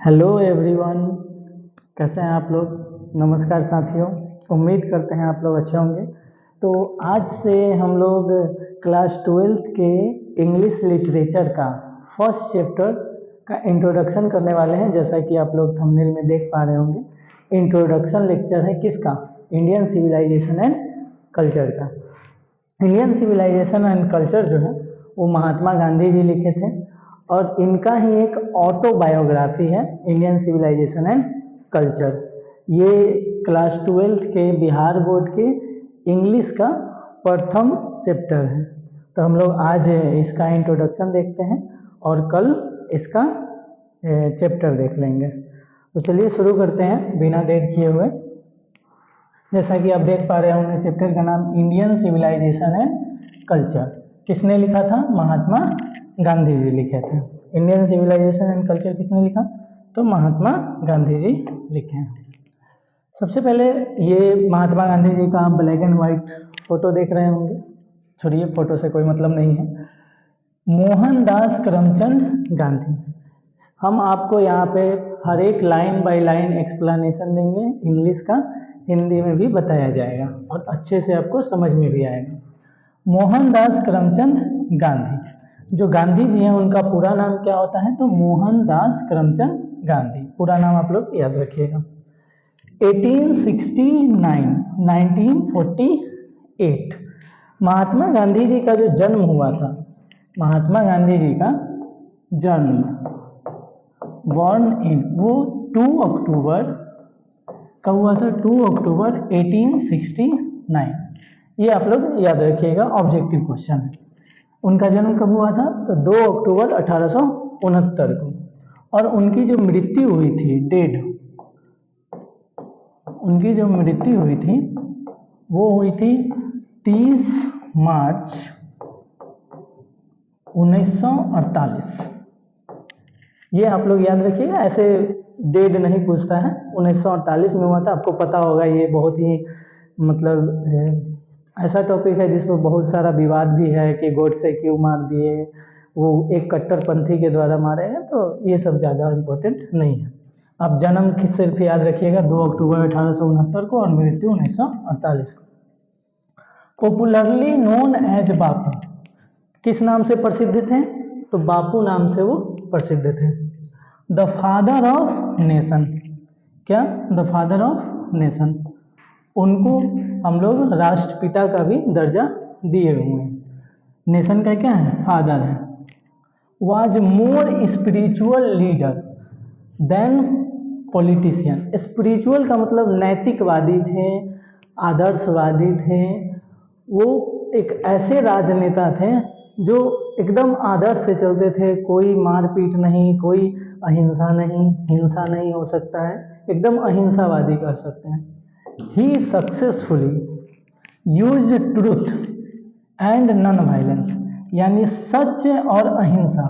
Hello everyone, कैसे हैं आप लोग। नमस्कार साथियों, उम्मीद करते हैं आप लोग अच्छे होंगे। तो आज से हम लोग क्लास 12th के इंग्लिश लिटरेचर का फर्स्ट चैप्टर का इंट्रोडक्शन करने वाले हैं। जैसा कि आप लोग थंबनेल में देख पा रहे होंगे, इंट्रोडक्शन लेक्चर है किसका? इंडियन सिविलाइजेशन एंड कल्चर का। इंडियन सिविलाइजेशन एंड कल्चर जो है वो महात्मा गांधी जी लिखे थे और इनका ही एक ऑटोबायोग्राफी है इंडियन सिविलाइजेशन एंड कल्चर। ये क्लास 12th के बिहार बोर्ड के इंग्लिश का प्रथम चैप्टर है। तो हम लोग आज इसका इंट्रोडक्शन देखते हैं और कल इसका चैप्टर देख लेंगे। तो चलिए शुरू करते हैं बिना देर किए हुए। जैसा कि आप देख पा रहे होंगे, चैप्टर का नाम इंडियन सिविलाइजेशन एंड कल्चर। किसने लिखा था? महात्मा गांधी जी लिखे थे। इंडियन सिविलाइजेशन एंड कल्चर किसने लिखा? तो महात्मा गांधी जी लिखे हैं। सबसे पहले ये महात्मा गांधी जी का आप ब्लैक एंड वाइट फोटो देख रहे होंगे। छोड़िए, फोटो से कोई मतलब नहीं है। मोहनदास करमचंद गांधी। हम आपको यहाँ पे हर एक लाइन बाय लाइन एक्सप्लेनेशन देंगे इंग्लिश का, हिंदी में भी बताया जाएगा और अच्छे से आपको समझ में भी आएगा। मोहनदास करमचंद गांधी, जो गांधी जी हैं उनका पूरा नाम क्या होता है? तो मोहनदास करमचंद गांधी। पूरा नाम आप लोग याद रखिएगा। 1869 1948 महात्मा गांधी जी का जो जन्म हुआ था, महात्मा गांधी जी का जन्म बॉर्न इन वो 2 अक्टूबर कब हुआ था? 2 अक्टूबर 1869। ये आप लोग याद रखिएगा, ऑब्जेक्टिव क्वेश्चन है। उनका जन्म कब हुआ था? तो 2 अक्टूबर 1869 को। और उनकी जो मृत्यु हुई थी, डेड, उनकी जो मृत्यु हुई थी वो हुई थी 30 मार्च 1948। ये आप लोग याद रखिएगा, ऐसे डेट नहीं पूछता है। 1948 में हुआ था, आपको पता होगा। ये बहुत ही मतलब ऐसा टॉपिक है जिस पर बहुत सारा विवाद भी है कि गोडसे क्यों मार दिए, वो एक कट्टरपंथी के द्वारा मारे हैं। तो ये सब ज़्यादा इम्पोर्टेंट नहीं है। आप जन्म की सिर्फ याद रखिएगा 2 अक्टूबर 1869 को और मृत्यु 1948 को। पॉपुलरली नोन एज बापू, किस नाम से प्रसिद्ध थे? तो बापू नाम से वो प्रसिद्ध थे। द फादर ऑफ नेशन, क्या? The father of nation. उनको हम लोग राष्ट्रपिता का भी दर्जा दिए हुए हैं। नेशन का क्या है? फादर है। Was more spiritual leader then politician. Spiritual का मतलब नैतिकवादी थे, आदर्शवादी थे। वो एक ऐसे राजनेता थे जो एकदम आदर्श से चलते थे। कोई मारपीट नहीं, कोई अहिंसा नहीं, हिंसा नहीं हो सकता है, एकदम अहिंसावादी कर सकते हैं। He successfully used truth and non-violence, यानी सत्य और अहिंसा,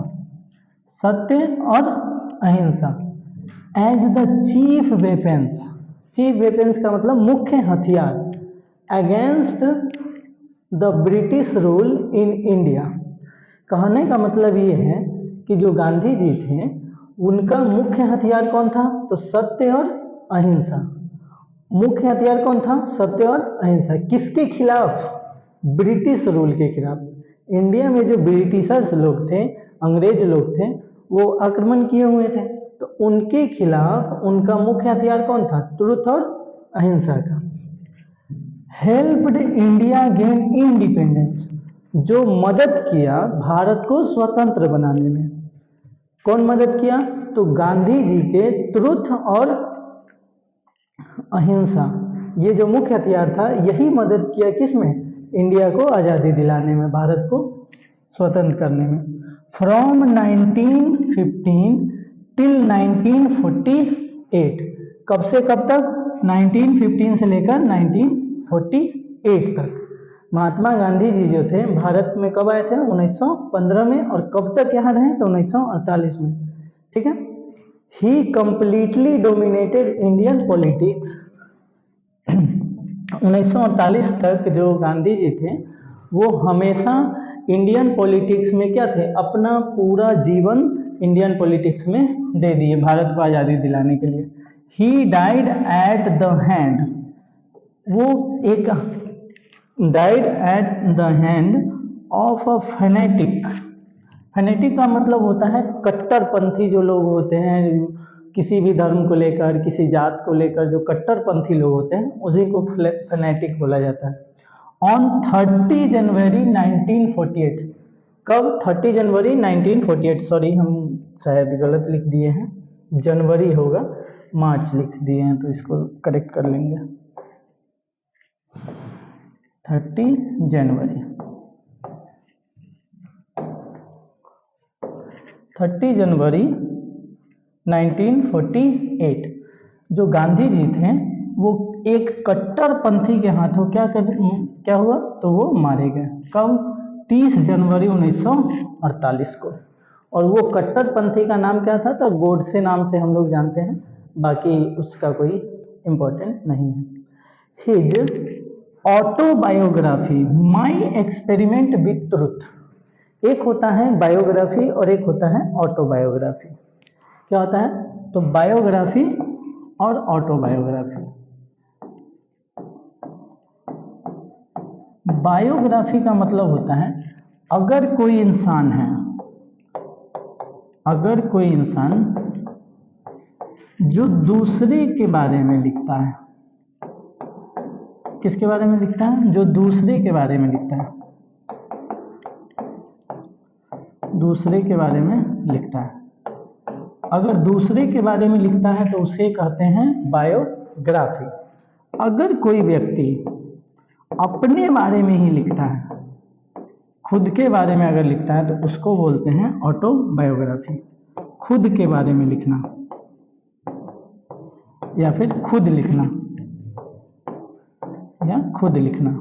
सत्य और अहिंसा as the chief weapons. Chief weapons का मतलब मुख्य हथियार against the British rule in India. कहने का मतलब ये है कि जो गांधी जी थे उनका मुख्य हथियार कौन था? तो सत्य और अहिंसा। मुख्य हथियार कौन था? सत्य और अहिंसा। किसके खिलाफ? ब्रिटिश रूल के खिलाफ। इंडिया में जो ब्रिटिशर्स लोग थे, अंग्रेज लोग थे, वो आक्रमण किए हुए थे। तो उनके खिलाफ उनका मुख्य हथियार कौन था? ट्रुथ और अहिंसा का। हेल्प्ड इंडिया गेन इंडिपेंडेंस, जो मदद किया भारत को स्वतंत्र बनाने में। कौन मदद किया? तो गांधी जी के ट्रुथ और अहिंसा, ये जो मुख्य हथियार था, यही मदद किया किसमें? इंडिया को आज़ादी दिलाने में, भारत को स्वतंत्र करने में। फ्रॉम 1915 टिल 1948, कब से कब तक? 1915 से लेकर 1948 तक। महात्मा गांधी जी जो थे भारत में कब आए थे? 1915 में। और कब तक यहाँ रहे? तो 1948 में। ठीक है। He completely dominated Indian politics। 1948 तक जो गांधी जी थे वो हमेशा इंडियन पॉलिटिक्स में क्या थे, अपना पूरा जीवन इंडियन पॉलिटिक्स में दे दिए भारत को आज़ादी दिलाने के लिए। He died at the hand, वो एक died at the hand of a phonetic. Phonetic का मतलब होता है कट्टरपंथी जो लोग होते हैं, किसी भी धर्म को लेकर, किसी जात को लेकर जो कट्टरपंथी लोग होते हैं उसी को फेनेटिक बोला जाता है। ऑन 30 जनवरी 1948, कब? 30 जनवरी 1948, सॉरी हम शायद गलत लिख दिए हैं, जनवरी होगा, मार्च लिख दिए हैं, तो इसको करेक्ट कर लेंगे। 30 जनवरी 1948 जो गांधी जी थे वो एक कट्टरपंथी के हाथों क्या हुआ, तो वो मारे गए। कब? 30 जनवरी 1948 को। और वो कट्टरपंथी का नाम क्या था? तो गोडसे नाम से हम लोग जानते हैं, बाकी उसका कोई इम्पोर्टेंट नहीं है। His autobiography my experiment with truth, एक होता है बायोग्राफी और एक होता है ऑटोबायोग्राफी। क्या होता है? तो बायोग्राफी और ऑटोबायोग्राफी। बायोग्राफी का मतलब होता है अगर कोई इंसान है, अगर कोई इंसान जो दूसरे के बारे में लिखता है, किसके बारे में लिखता है? जो दूसरे के बारे में लिखता है, दूसरे के बारे में लिखता है। अगर दूसरे के बारे में लिखता है तो उसे कहते हैं बायोग्राफी। अगर कोई व्यक्ति अपने बारे में ही लिखता है, खुद के बारे में अगर लिखता है, तो उसको बोलते हैं ऑटोबायोग्राफी। खुद के बारे में लिखना या फिर खुद लिखना, या खुद लिखना।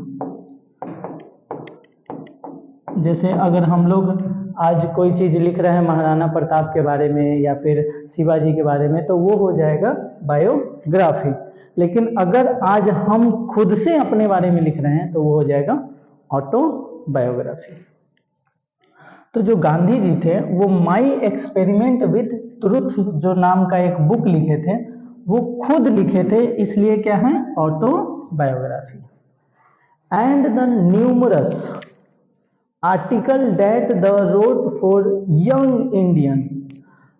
जैसे अगर हम लोग आज कोई चीज़ लिख रहे हैं महाराणा प्रताप के बारे में या फिर शिवाजी के बारे में, तो वो हो जाएगा बायोग्राफी। लेकिन अगर आज हम खुद से अपने बारे में लिख रहे हैं तो वो हो जाएगा ऑटोबायोग्राफी। तो जो गांधी जी थे वो माई एक्सपेरिमेंट विथ ट्रुथ जो नाम का एक बुक लिखे थे, वो खुद लिखे थे, इसलिए क्या है? Autobiography. And the numerous article that the road for young Indian,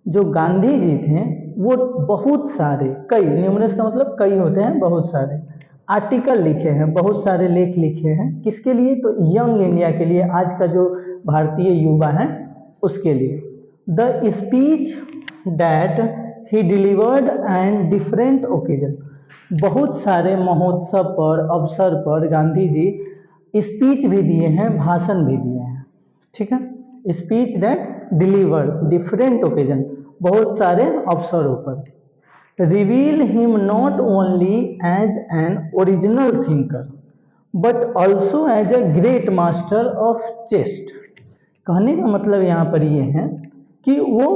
जो गांधी जी थे वो बहुत सारे, कई, न्यूमरस का मतलब कई होते हैं, बहुत सारे आर्टिकल लिखे हैं, बहुत सारे लेख लिखे हैं। किसके लिए? तो यंग इंडिया के लिए, आज का जो भारतीय युवा है उसके लिए। The speech that he delivered and different occasion, बहुत सारे महोत्सव पर, अवसर पर गांधी जी स्पीच भी दिए हैं, भाषण भी दिए हैं। ठीक है, speech that delivered different occasion, बहुत सारे अवसरों पर। Reveal him not only as an original thinker but also as a great master of chest. कहने का मतलब यहाँ पर ये है कि वो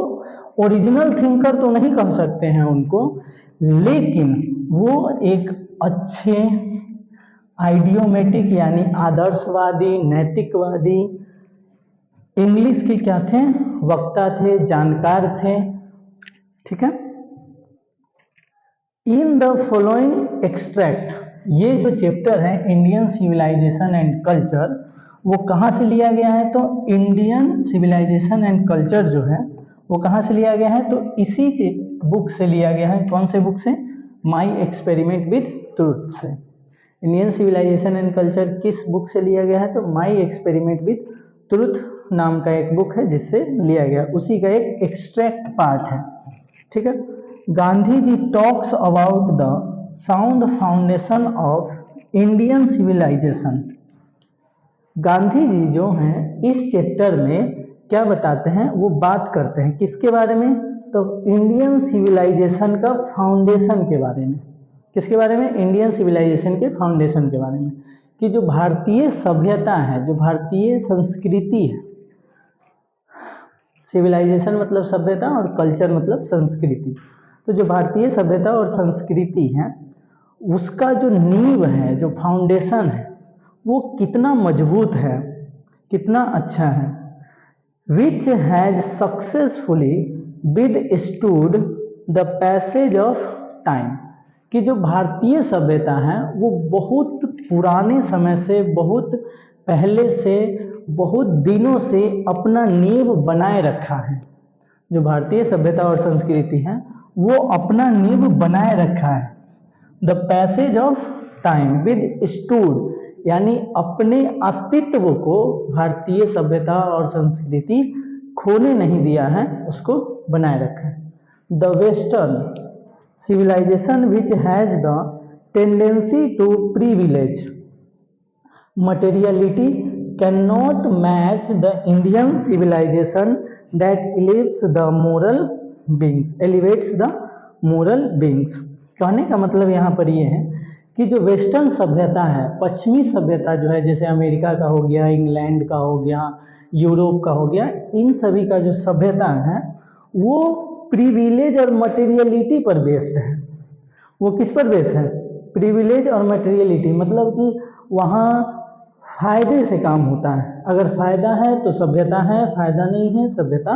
ओरिजिनल थिंकर तो नहीं कह सकते हैं उनको, लेकिन वो एक अच्छे आइडियोमेटिक यानी आदर्शवादी, नैतिकवादी, इंग्लिश के क्या थे? वक्ता थे, जानकार थे। ठीक है। इन द फॉलोइंग एक्सट्रैक्ट, ये जो चैप्टर है इंडियन सिविलाइजेशन एंड कल्चर, वो कहाँ से लिया गया है? तो इंडियन सिविलाइजेशन एंड कल्चर जो है वो कहाँ से लिया गया है? तो इसी बुक से लिया गया है। कौन से बुक से? माई एक्सपेरिमेंट विथ ट्रूथ से। इंडियन सिविलाइजेशन एंड कल्चर किस बुक से लिया गया है? तो माई एक्सपेरिमेंट विथ ट्रूथ नाम का एक बुक है जिससे लिया गया, उसी का एक एक्सट्रैक्ट पार्ट है। ठीक है। Gandhi ji talks about the sound foundation of Indian civilisation. Gandhi ji जो हैं इस चैप्टर में क्या बताते हैं? वो बात करते हैं किसके बारे में? तो इंडियन सिविलाइजेशन का फाउंडेशन के बारे में। किसके बारे में? इंडियन सिविलाइजेशन के फाउंडेशन के बारे में, कि जो भारतीय सभ्यता है, जो भारतीय संस्कृति है, सिविलाइजेशन मतलब सभ्यता और कल्चर मतलब संस्कृति, तो जो भारतीय सभ्यता और संस्कृति है उसका जो नींव है, जो फाउंडेशन है, वो कितना मजबूत है, कितना अच्छा है। Which has successfully withstood the passage of time, कि जो भारतीय सभ्यता है वो बहुत पुराने समय से, बहुत पहले से, बहुत दिनों से अपना नींव बनाए रखा है। जो भारतीय सभ्यता और संस्कृति है वो अपना नींव बनाए रखा है। The passage of time with stood, यानी अपने अस्तित्व को भारतीय सभ्यता और संस्कृति खोने नहीं दिया है, उसको बनाए रखा है। The western civilization which has the tendency to privilege materiality cannot match the Indian civilization that elevates the moral beings। कहने का मतलब यहाँ पर ये है कि जो वेस्टर्न सभ्यता है, पश्चिमी सभ्यता जो है, जैसे अमेरिका का हो गया, इंग्लैंड का हो गया, यूरोप का हो गया, इन सभी का जो सभ्यता है वो प्रिविलेज और मटेरियलिटी पर बेस्ड है। वो किस पर बेस्ड है? प्रिविलेज और मटेरियलिटी, मतलब कि वहाँ फायदे से काम होता है। अगर फायदा है तो सभ्यता है, फायदा नहीं है सभ्यता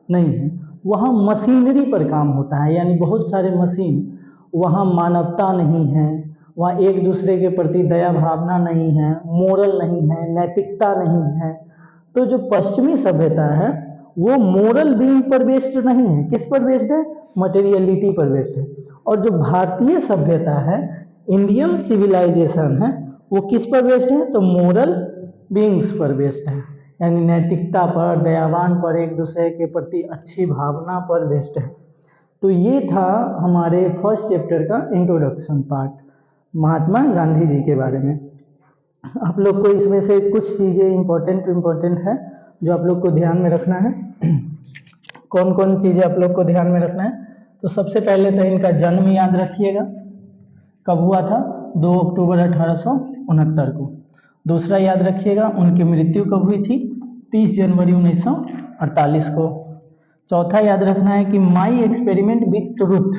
नहीं है। वहाँ मशीनरी पर काम होता है, यानी बहुत सारे मशीन। वहाँ मानवता नहीं है, वहाँ एक दूसरे के प्रति दया भावना नहीं है, मोरल नहीं है, नैतिकता नहीं है। तो जो पश्चिमी सभ्यता है वो मोरल बीइंग पर बेस्ड नहीं है, किस पर बेस्ड है? मटेरियलिटी पर बेस्ड है। और जो भारतीय सभ्यता है, इंडियन सिविलाइजेशन है, वो किस पर बेस्ड है? तो मोरल बीइंग्स पर बेस्ड है, यानी नैतिकता पर, दयावान पर, एक दूसरे के प्रति अच्छी भावना पर बेस्ड है। तो ये था हमारे फर्स्ट चैप्टर का इंट्रोडक्शन पार्ट, महात्मा गांधी जी के बारे में। आप लोग को इसमें से कुछ चीज़ें इम्पोर्टेंट है जो आप लोग को ध्यान में रखना है। कौन कौन चीज़ें आप लोग को ध्यान में रखना है? तो सबसे पहले तो इनका जन्म याद रखिएगा, कब हुआ था? 2 अक्टूबर 1869 को। दूसरा याद रखिएगा उनकी मृत्यु कब हुई थी? 30 जनवरी 1948 को। चौथा याद रखना है कि माई एक्सपेरिमेंट विथ ट्रुथ,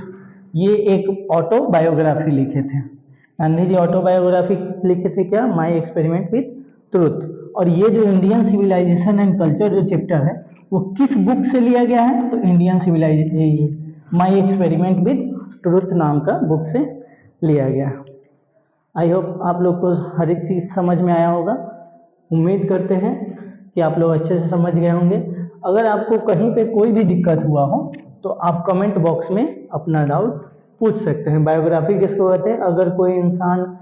ये एक ऑटोबायोग्राफी लिखे थे गांधी जी। ऑटोबायोग्राफी लिखे थे क्या? My experiment with truth. और ये जो इंडियन सिविलाइजेशन एंड कल्चर जो चैप्टर है वो किस बुक से लिया गया है? तो Indian civilisation my experiment with truth नाम का बुक से लिया गया। आई होप आप लोग को हर एक चीज़ समझ में आया होगा। उम्मीद करते हैं कि आप लोग अच्छे से समझ गए होंगे। अगर आपको कहीं पे कोई भी दिक्कत हुआ हो तो आप कमेंट बॉक्स में अपना डाउट पूछ सकते हैं। बायोग्राफी किसको कहते हैं? अगर कोई इंसान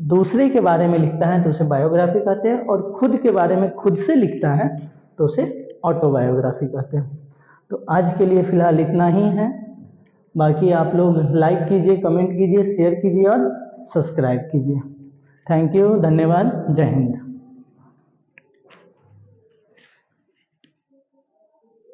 दूसरे के बारे में लिखता है तो उसे बायोग्राफी कहते हैं, और खुद के बारे में खुद से लिखता है तो उसे ऑटोबायोग्राफी कहते हैं। तो आज के लिए फ़िलहाल इतना ही है। बाकी आप लोग लाइक कीजिए, कमेंट कीजिए, शेयर कीजिए और सब्सक्राइब कीजिए। थैंक यू, धन्यवाद, जय हिंद।